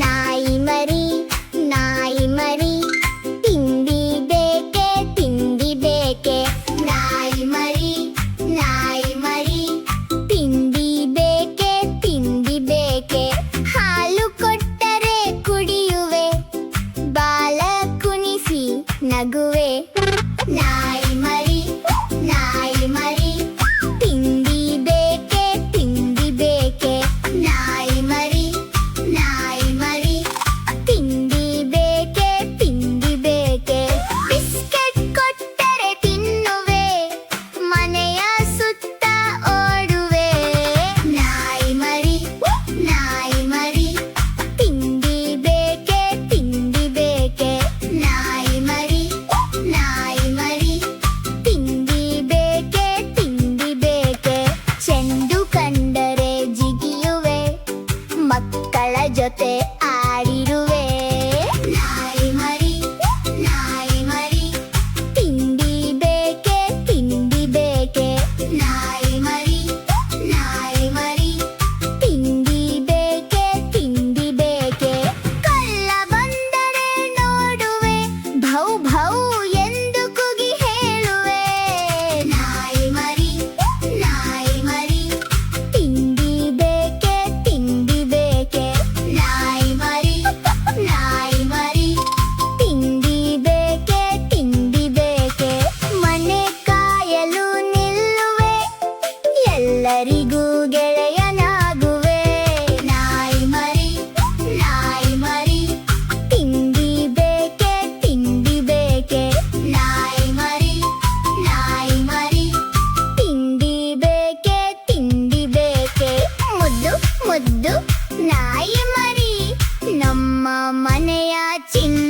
ನಾಯಿ ಮರಿ ನಾಯಿ ಮರಿ ತಿಂಡಿ ಬೇಕೆ ತಿಂಡಿ ಬೇಕೆ. ನಾಯಿ ಮರಿ ತಿಂಡಿ ಬೇಕೆ ತಿಂಡಿ ಬೇಕೆ. ಹಾಲು ಕೊಟ್ಟರೆ ಕುಡಿಯುವೆ, ಬಾಲ ಕುಣಿಸಿ ನಗುವೆ. ನಾಯಿ ಮರಿ ತಿಂಡಿ ಬೇಕೆ ತಿಂಡಿ ಬೇಕೆ. ನಾಯಿ ಮರಿ ತಿಂಡಿ ಬೇಕೆ ತಿಂಡಿ ಬೇಕೆ. ಬಿಸ್ಕೆಟ್ ಕೊಟ್ಟರೆ ತಿನ್ನುವೆ, ಮನೆಯ ಸುತ್ತ ಓಡುವೆ. ನಾಯಿ ಮರಿ ತಿಂಡಿ ಬೇಕೆ ತಿಂಡಿ ಬೇಕೆ. ನಾಯಿ ಮರಿ ತಿಂಡಿ ಬೇಕೆ ತಿಂಡಿ ಬೇಕೆ. ಚೆಂಡು ಕಂಡರೆ ಜಿಗಿಯುವೆ, ಮಕ್ಕಳ ಜೊತೆ ಆಡಿರುವೆ. ನಾಯಿ ಮರಿ ತಿಂಡಿ ಬೇಕೆ ತಿಂಡಿ ಬೇಕೆ. ನಾಯಿ ಮರಿ ತಿಂಡಿ ಬೇಕೆ ತಿಂಡಿ ಬೇಕೆ. ಕಳ್ಳ ಬಂದರೆ ನೋಡುವೆ, ಭೌ ಭೌ ಎಂದು ಕೂಗಿ ಹೇಳುವೆ. ನಾಯಿ ಮರಿ ತಿಂಡಿ ಬೇಕೆ ತಿಂಡಿ ಬೇಕೆ. ನಾಯಿ ಮರಿ ತಿಂಡಿ ಬೇಕೆ ತಿಂಡಿ ಬೇಕೆ. ಮನೆ ಕಾಯಲು ನಿಲ್ಲುವೆ, ಎಲ್ಲರಿಗೂ ಗೆಳೆಯನಾಗುವೆ. ನಾಯಿ ಮರಿ ತಿಂಡಿ ಬೇಕೆ ತಿಂಡಿ ಬೇಕೆ. ನಾಯಿ ಮರಿ ತಿಂಡಿ ಬೇಕೆ ತಿಂಡಿ ಬೇಕೆ. ಮುದ್ದು ಮುದ್ದು ನಾಯಿ ಮರಿ, ನಮ್ಮ ಮನೆಯ ಚಿನ್ನ.